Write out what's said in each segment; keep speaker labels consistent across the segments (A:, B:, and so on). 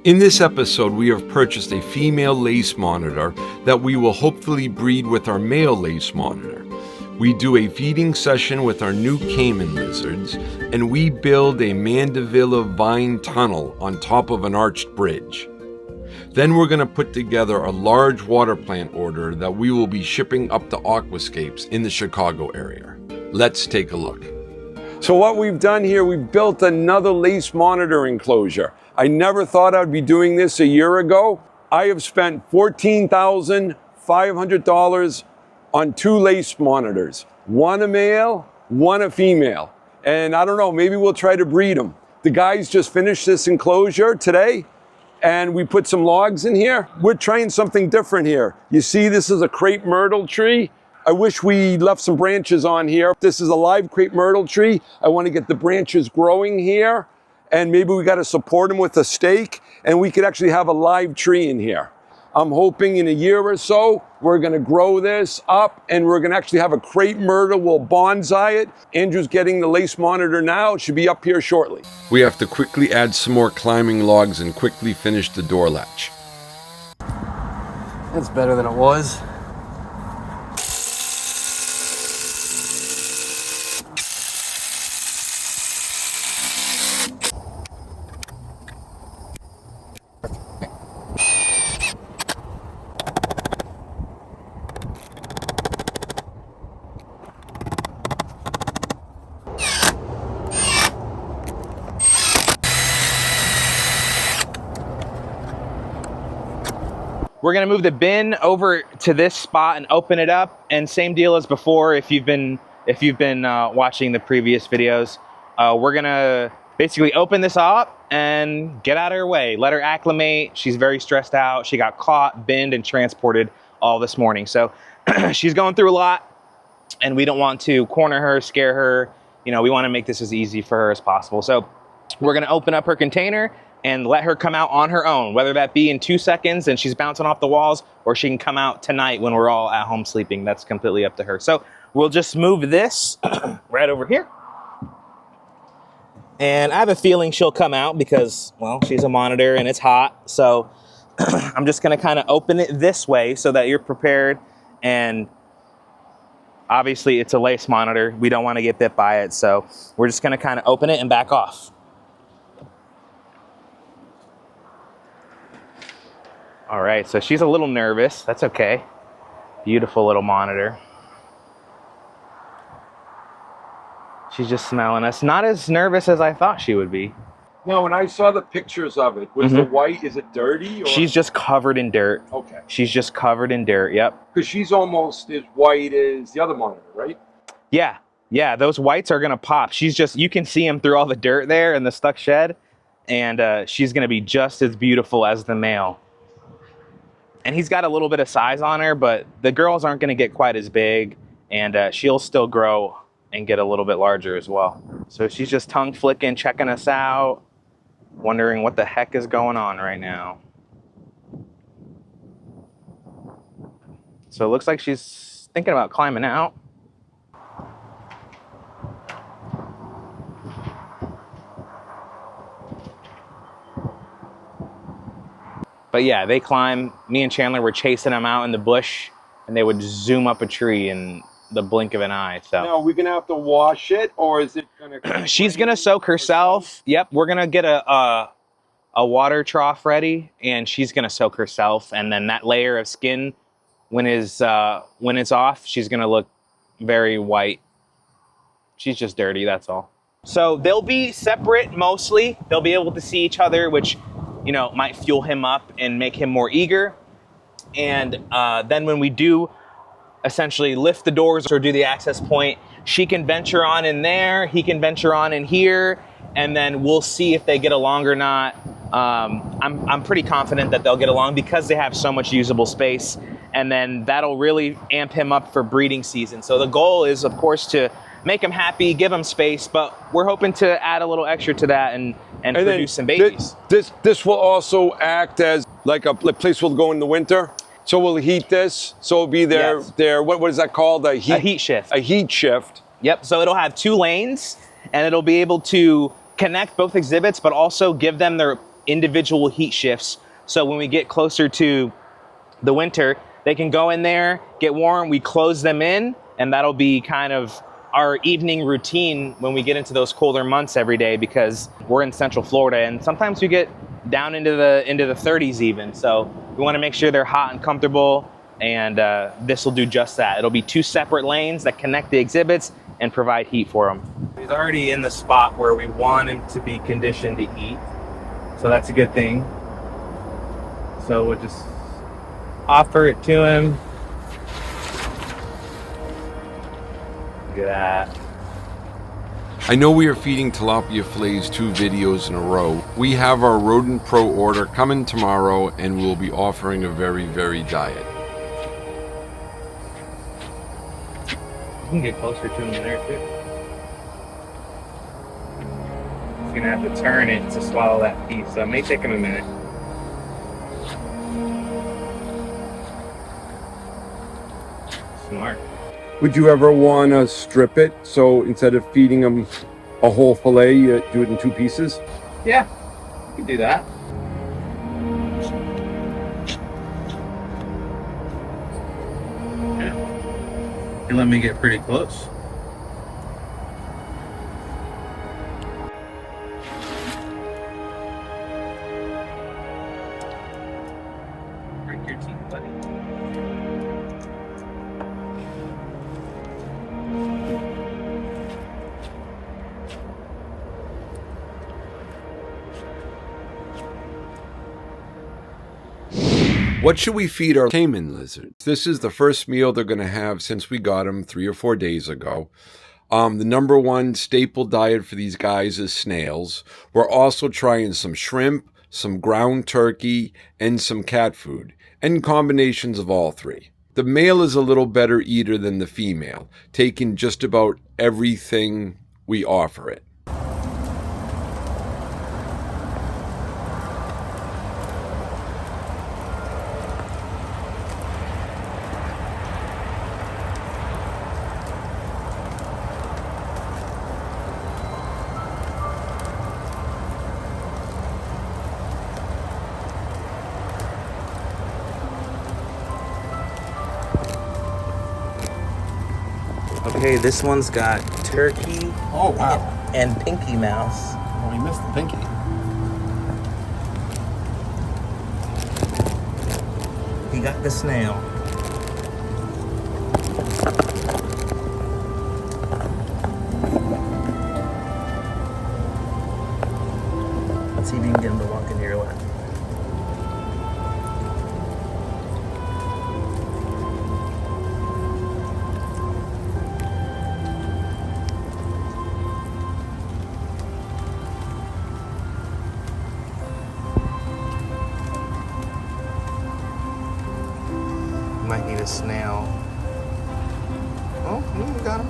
A: In this episode, we have purchased a female lace monitor that we will hopefully breed with our male lace monitor. We do a feeding session with our new Caiman lizards, and we build a Mandevilla vine tunnel on top of an arched bridge. Then we're going to put together a large water plant order that we will be shipping up to Aquascapes in the Chicago area. Let's take a look. So what we've done here, we've built another lace monitor enclosure. I never thought I'd be doing this a year ago. I have spent $14,500 on two lace monitors. One a male, one a female. And I don't know, maybe we'll try to breed them. The guys just finished this enclosure today, and we put some logs in here. We're trying something different here. You see, this is a crepe myrtle tree. I wish we left some branches on here. This is a live crepe myrtle tree. I want to get the branches growing here, and maybe we got to support them with a stake, and we could actually have a live tree in here. I'm hoping in a year or so, we're going to grow this up, and we're going to actually have a crepe myrtle. We'll bonsai it. Andrew's getting the lace monitor now. It should be up here shortly. We have to quickly add some more climbing logs and quickly finish the door latch.
B: That's better than it was.
C: We're gonna move the bin over to this spot and open it up. And same deal as before. If you've been watching the previous videos, we're gonna basically open this up and get out of her way. Let her acclimate. She's very stressed out. She got caught, binned, and transported all this morning. So she's going through a lot, and we don't want to corner her, scare her. You know, we want to make this as easy for her as possible. So we're gonna open up her container and let her come out on her own, whether that be in 2 seconds and she's bouncing off the walls, or she can come out tonight when we're all at home sleeping. That's completely up to her. So we'll just move this right over here. And I have a feeling she'll come out because, well, she's a monitor and it's hot. So I'm just gonna kind of open it this way so that you're prepared. And obviously it's a lace monitor. We don't wanna get bit by it. So we're just gonna kind of open it and back off. All right, so she's a little nervous. That's okay. Beautiful little monitor. She's just smelling us. Not as nervous as I thought she would be.
A: No, when I saw the pictures of it, was the white, is it dirty? Or?
C: She's just covered in dirt.
A: Okay.
C: She's just covered in dirt, yep.
A: Because she's almost as white as the other monitor, right?
C: Yeah, those whites are gonna pop. She's just, you can see them through all the dirt there and the stuck shed. And she's gonna be just as beautiful as the male. And he's got a little bit of size on her, but the girls aren't going to get quite as big, and she'll still grow and get a little bit larger as well. So she's just tongue flicking, checking us out, wondering what the heck is going on right now. So it looks like she's thinking about climbing out. But yeah, they climb. Me and Chandler were chasing them out in the bush, and they would zoom up a tree in the blink of an eye. So
A: now, are we gonna have to wash it, or is it gonna?
C: She's gonna soak herself. Yep, we're gonna get a water trough ready, and she's gonna soak herself. And then that layer of skin, when it's off, she's gonna look very white. She's just dirty. That's all. So they'll be separate mostly. They'll be able to see each other, which, you know, might fuel him up and make him more eager. And then when we do essentially lift the doors or do the access point, she can venture on in there, he can venture on in here, and then we'll see if they get along or not. I'm pretty confident that they'll get along because they have so much usable space, and then that'll really amp him up for breeding season. So the goal is, of course, to make him happy, give him space, but we're hoping to add a little extra to that and produce some babies.
A: This will also act as like a place we'll go in the winter. So we'll heat this. So it'll be their what is that called? A heat shift. A heat shift.
C: Yep. So it'll have 2 lanes, and it'll be able to connect both exhibits, but also give them their individual heat shifts. So when we get closer to the winter, they can go in there, get warm, we close them in, and that'll be kind of our evening routine when we get into those colder months every day, because we're in Central Florida and sometimes we get down into the 30s even. So we want to make sure they're hot and comfortable, and this will do just that. It'll be 2 separate lanes that connect the exhibits and provide heat for them. He's already in the spot where we want him to be conditioned to eat, so that's a good thing. So we'll just offer it to him. Look at that.
A: I know we are feeding tilapia fillets 2 videos in a row. We have our Rodent Pro order coming tomorrow, and we'll be offering a very varied diet.
C: You can get closer to him in there too. He's gonna have to turn it to swallow that piece, so it may take him a minute. Smart.
A: Would you ever want to strip it? So instead of feeding them a whole fillet, you do it in 2 pieces?
C: Yeah, you can do that. Yeah. You let me get pretty close. Break your teeth, buddy.
A: What should we feed our Caiman lizards? This is the first meal they're going to have since we got them 3 or 4 days ago. The number 1 staple diet for these guys is snails. We're also trying some shrimp, some ground turkey, and some cat food, and combinations of all 3. The male is a little better eater than the female, taking just about everything we offer it.
C: Okay, this one's got turkey.
B: Oh, wow.
C: And Pinky Mouse.
B: Oh, we missed the pinky.
C: He got the snail. Let's see if you can get him to walk into your lap. Might need a snail. Oh, we got him.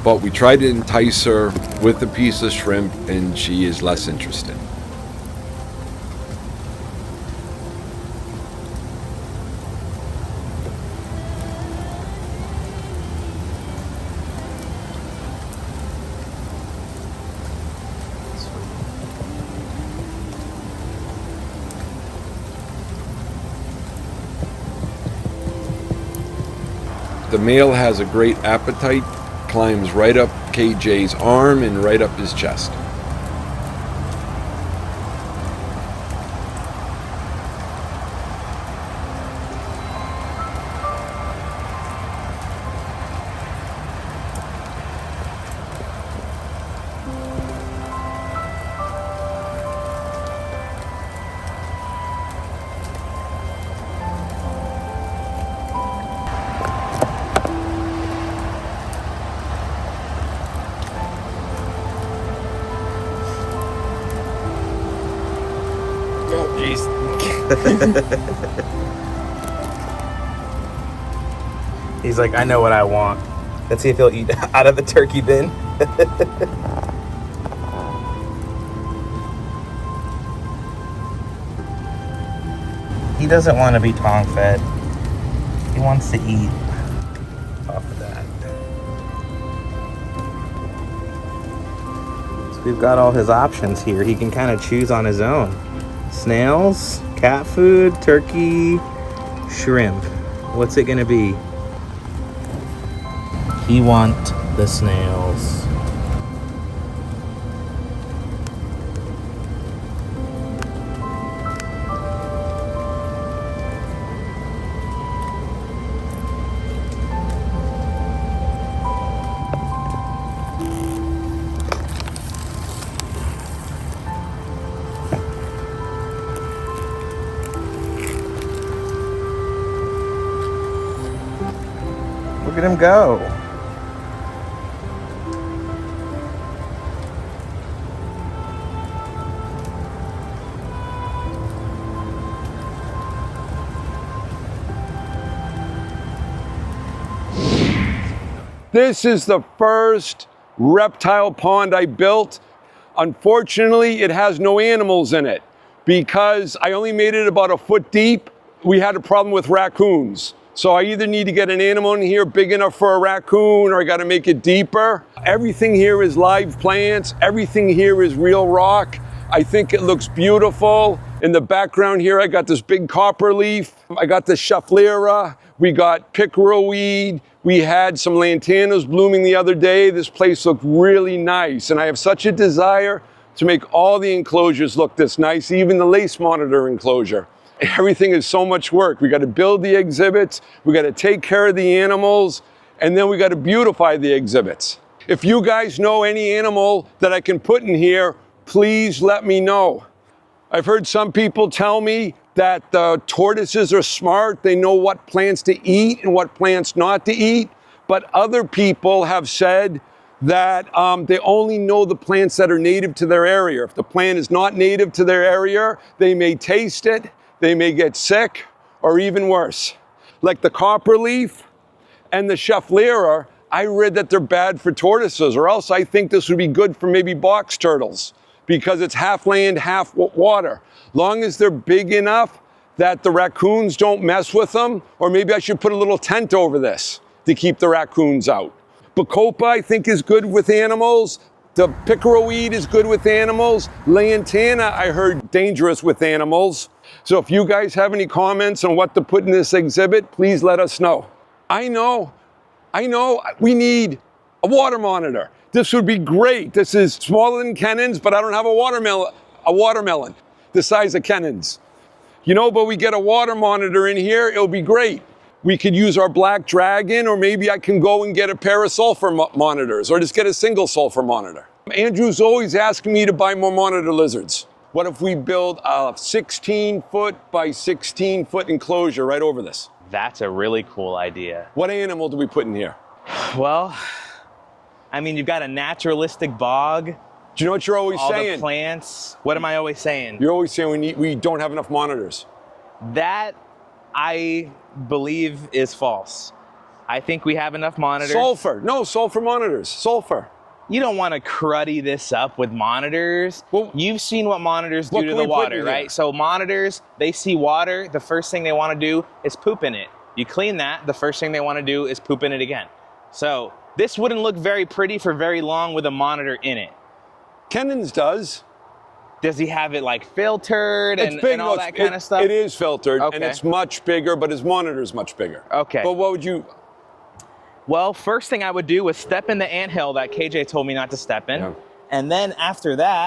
A: But we tried to entice her with a piece of shrimp, and she is less interested. The male has a great appetite, climbs right up KJ's arm and right up his chest.
C: He's like, I know what I want. Let's see if he'll eat out of the turkey bin. He doesn't want to be tongue fed. He wants to eat off of that. So we've got all his options here. He can kind of choose on his own. Snails, cat food, turkey, shrimp. What's it gonna be? He want the snails. Look at him go.
A: This is the first reptile pond I built. Unfortunately, it has no animals in it because I only made it about a foot deep. We had a problem with raccoons. So I either need to get an animal in here big enough for a raccoon or I gotta make it deeper. Everything here is live plants. Everything here is real rock. I think it looks beautiful. In the background here, I got this big copper leaf. I got the Schefflera. We got pickerelweed. We had some lantanas blooming the other day. This place looked really nice. And I have such a desire to make all the enclosures look this nice, even the lace monitor enclosure. Everything is so much work. We got to build the exhibits. We got to take care of the animals. And then we got to beautify the exhibits. If you guys know any animal that I can put in here, please let me know. I've heard some people tell me that the tortoises are smart. They know what plants to eat and what plants not to eat. But other people have said that they only know the plants that are native to their area. If the plant is not native to their area, they may taste it, they may get sick, or even worse. Like the copperleaf and the Schefflera, I read that they're bad for tortoises, or else I think this would be good for maybe box turtles because it's half land, half water. Long as they're big enough that the raccoons don't mess with them, or maybe I should put a little tent over this to keep the raccoons out. Bacopa, I think, is good with animals. The pickerelweed is good with animals. Lantana, I heard, dangerous with animals. So if you guys have any comments on what to put in this exhibit, please let us know. I know, we need a water monitor. This would be great. This is smaller than Kennan's, but I don't have a watermelon the size of Kennan's. You know, but we get a water monitor in here, it'll be great. We could use our black dragon, or maybe I can go and get a pair of sulfur monitors, or just get a single sulfur monitor. Andrew's always asking me to buy more monitor lizards. What if we build a 16-foot by 16-foot enclosure right over this?
C: That's a really cool idea.
A: What animal do we put in here?
C: Well, I mean, you've got a naturalistic bog.
A: Do you know what you're always saying?
C: All the plants. What am I always saying?
A: You're always saying we don't have enough monitors.
C: That, I believe, is false. I think we have enough monitors.
A: Sulfur. No, sulfur monitors. Sulfur.
C: You don't want to cruddy this up with monitors. Well, you've seen what monitors do to the water, right? So monitors, they see water. The first thing they want to do is poop in it. You clean that. The first thing they want to do is poop in it again. So this wouldn't look very pretty for very long with a monitor in it.
A: Kennan's does.
C: Does he have it like filtered and all that kind of stuff?
A: It is filtered,
C: okay.
A: And it's much bigger, but his monitor's much bigger.
C: Okay.
A: But what would you...
C: Well, first thing I would do was step in the anthill that KJ told me not to step in. Yeah. And then after that...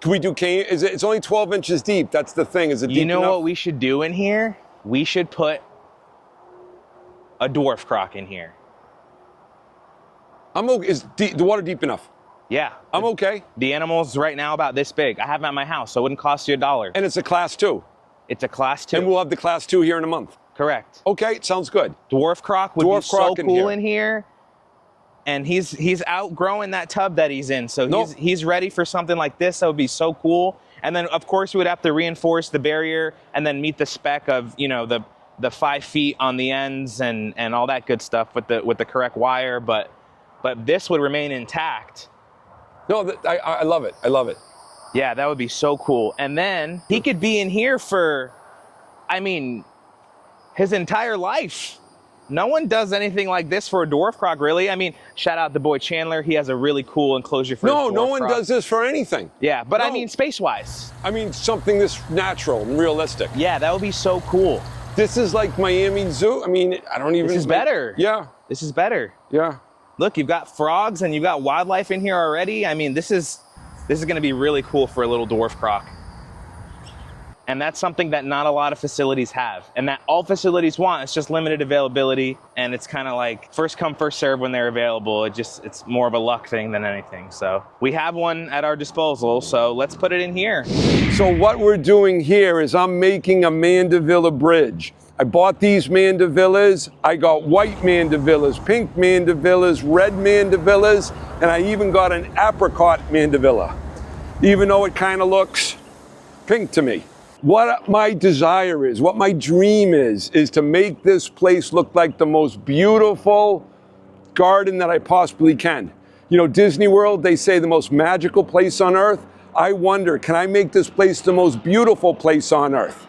A: Can we do, it's only 12 inches deep. That's the thing. Is it deep enough?
C: You know what we should do in here? We should put a dwarf croc in here.
A: I'm okay. Is the water deep enough?
C: Yeah.
A: I'm okay.
C: The animal's right now about this big. I have them at my house, so it wouldn't cost you $1.
A: And it's a class 2?
C: It's a class 2.
A: And we'll have the class 2 here in a month?
C: Correct.
A: Okay, sounds good.
C: Dwarf croc would be so cool in here. And he's outgrowing that tub that he's in, so he's ready for something like this. That would be so cool. And then, of course, we would have to reinforce the barrier and then meet the spec of, you know, the 5 feet on the ends and all that good stuff with the correct wire. But this would remain intact.
A: No, I love it. I love it.
C: Yeah, that would be so cool. And then he could be in here for, I mean, his entire life. No one does anything like this for a dwarf croc, really. I mean, shout out the boy Chandler. He has a really cool enclosure for his dwarf
A: No one
C: croc.
A: does this for anything.
C: Yeah, but
A: No.
C: I mean, space-wise.
A: I mean, something this natural and realistic.
C: Yeah, that would be so cool.
A: This is like Miami Zoo. I mean, I don't even...
C: This is better.
A: Yeah.
C: This is better.
A: Yeah.
C: Look, you've got frogs and you've got wildlife in here already. I mean, this is going to be really cool for a little dwarf croc. And that's something that not a lot of facilities have, and that all facilities want. It's just limited availability, and it's kind of like first come, first serve when they're available. It's more of a luck thing than anything. So we have one at our disposal, so let's put it in here.
A: So what we're doing here is I'm making a Mandevilla bridge. I bought these Mandevillas. I got white Mandevillas, pink Mandevillas, red Mandevillas, and I even got an apricot Mandevilla, even though it kind of looks pink to me. What my desire is, what my dream is to make this place look like the most beautiful garden that I possibly can. You know, Disney World, they say the most magical place on earth. I wonder, can I make this place the most beautiful place on earth?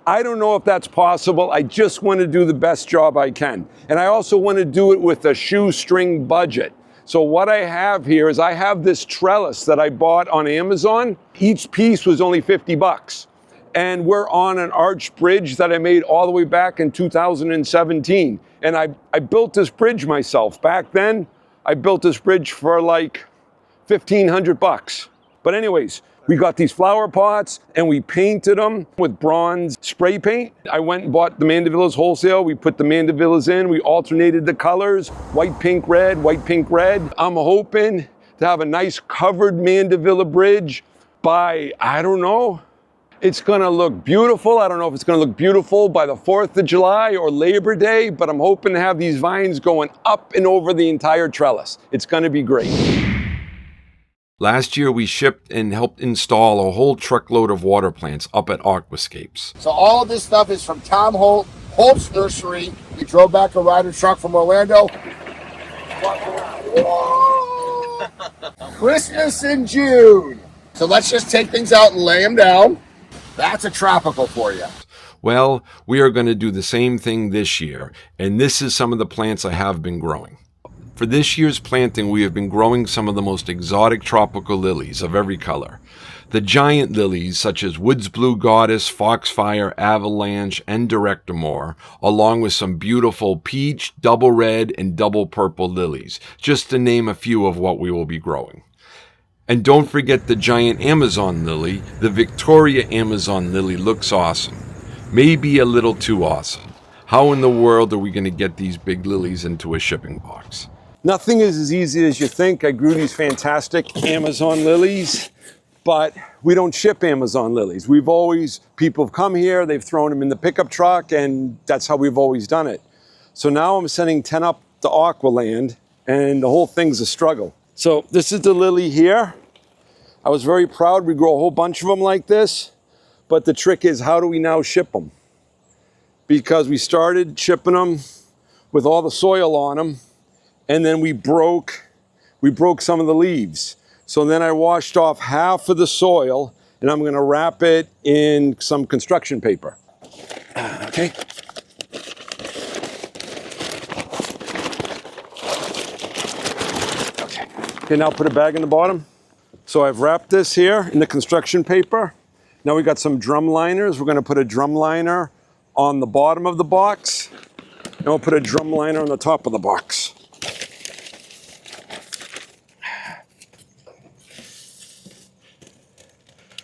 A: I don't know if that's possible. I just want to do the best job I can. And I also want to do it with a shoestring budget. So what I have here is I have this trellis that I bought on Amazon. Each piece was only 50 bucks. And we're on an arched bridge that I made all the way back in 2017. And I built this bridge myself. Back then, I built this bridge for like 1,500 bucks. But anyways, we got these flower pots and we painted them with bronze spray paint. I went and bought the Mandevillas wholesale. We put the Mandevillas in. We alternated the colors, white, pink, red, white, pink, red. I'm hoping to have a nice covered Mandevilla bridge by, I don't know, it's gonna look beautiful. I don't know if it's gonna look beautiful by the 4th of July or Labor Day, but I'm hoping to have these vines going up and over the entire trellis. It's gonna be great. Last year, we shipped and helped install a whole truckload of water plants up at Aquascapes.
B: So all of this stuff is from Tom Holt, Holt's Nursery. We drove back a rider truck from Orlando. Whoa! Christmas in June. So let's just take things out and lay them down. That's a tropical for you.
A: Well, we are going to do the same thing this year, and this is some of the plants I have been growing. For this year's planting, we have been growing some of the most exotic tropical lilies of every color. The giant lilies such as Woods Blue Goddess, Foxfire, Avalanche, and Directamore, along with some beautiful peach, double red, and double purple lilies, just to name a few of what we will be growing. And don't forget the giant Amazon lily. The Victoria Amazon lily looks awesome. Maybe a little too awesome. How in the world are we going to get these big lilies into a shipping box? Nothing is as easy as you think. I grew these fantastic Amazon lilies, but we don't ship Amazon lilies. People have come here, they've thrown them in the pickup truck, and that's how we've always done it. So now I'm sending 10 up to Aqualand, and the whole thing's a struggle. So this is the lily here. I was very proud. We grow a whole bunch of them like this, but the trick is, how do we now ship them? Because we started shipping them with all the soil on them, and then we broke some of the leaves. So then I washed off half of the soil, and I'm gonna wrap it in some construction paper. Okay. Okay, now put a bag in the bottom. So I've wrapped this here in the construction paper. Now we got some drum liners. We're gonna put a drum liner on the bottom of the box, and we'll put a drum liner on the top of the box.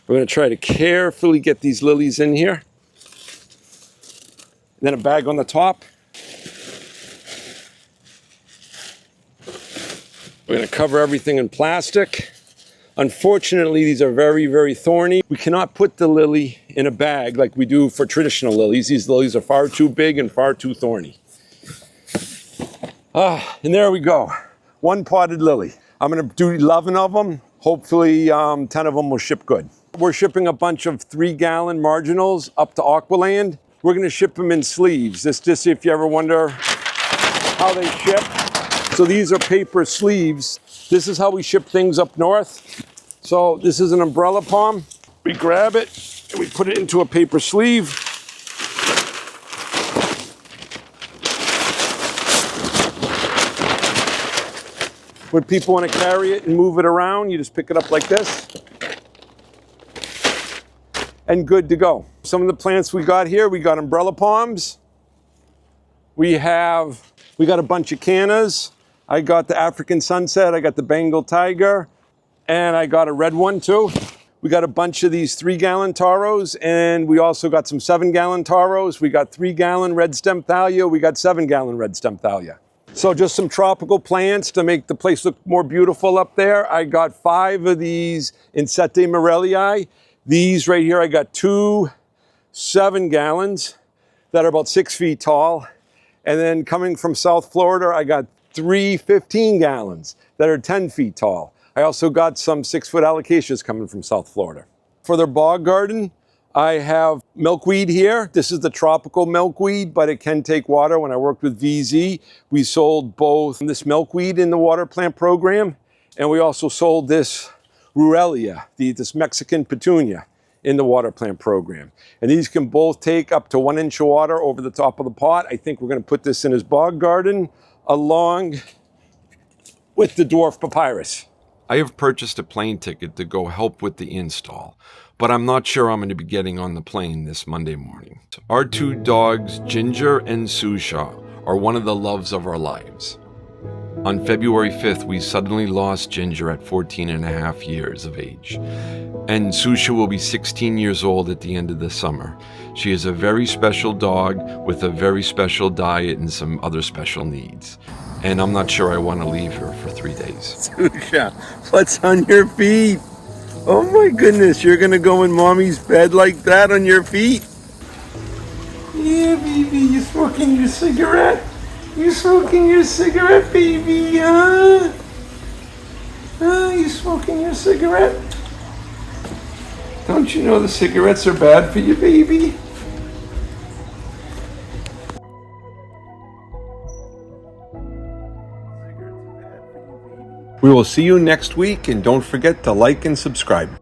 A: We're gonna try to carefully get these lilies in here. And then a bag on the top. We're going to cover everything in plastic. Unfortunately, these are very, very thorny. We cannot put the lily in a bag like we do for traditional lilies. These lilies are far too big and far too thorny. And there we go. One potted lily. I'm going to do 11 of them. Hopefully 10 of them will ship good. We're shipping a bunch of 3-gallon marginals up to Aqualand. We're going to ship them in sleeves. This just if you ever wonder how they ship. So these are paper sleeves. This is how we ship things up north. So this is an umbrella palm. We grab it and we put it into a paper sleeve. When people want to carry it and move it around, you just pick it up like this. And good to go. Some of the plants we got here, we got umbrella palms. We got a bunch of cannas. I got the African sunset, I got the Bengal tiger, and I got a red one too. We got a bunch of these 3-gallon taros, and we also got some 7-gallon taros. We got 3-gallon red stem thalia. We got 7-gallon red stem thalia. So just some tropical plants to make the place look more beautiful up there. I got 5 of these Insette Morellii. These right here, I got 2 7-gallons that are about 6 feet tall. And then coming from South Florida, I got 3 15-gallons that are 10 feet tall. I also got some 6-foot alocasias coming from South Florida. For their bog garden, I have milkweed here. This is the tropical milkweed, but it can take water. When I worked with VZ, we sold both this milkweed in the water plant program, and we also sold this Ruellia, this Mexican petunia, in the water plant program. And these can both take up to 1 inch of water over the top of the pot. I think we're gonna put this in his bog garden along with the dwarf papyrus. I have purchased a plane ticket to go help with the install, but I'm not sure I'm going to be getting on the plane this Monday morning. Our 2 dogs, Ginger and Susha, are one of the loves of our lives. On February 5th, we suddenly lost Ginger at 14 and a half years of age. And Susha will be 16 years old at the end of the summer. She is a very special dog with a very special diet and some other special needs. And I'm not sure I want to leave her for 3 days. Susha, what's on your feet? Oh my goodness, you're gonna go in mommy's bed like that on your feet? Yeah, baby, you smoking your cigarette? You smoking your cigarette, baby, huh? You smoking your cigarette? Don't you know the cigarettes are bad for you, baby? We will see you next week, and don't forget to like and subscribe.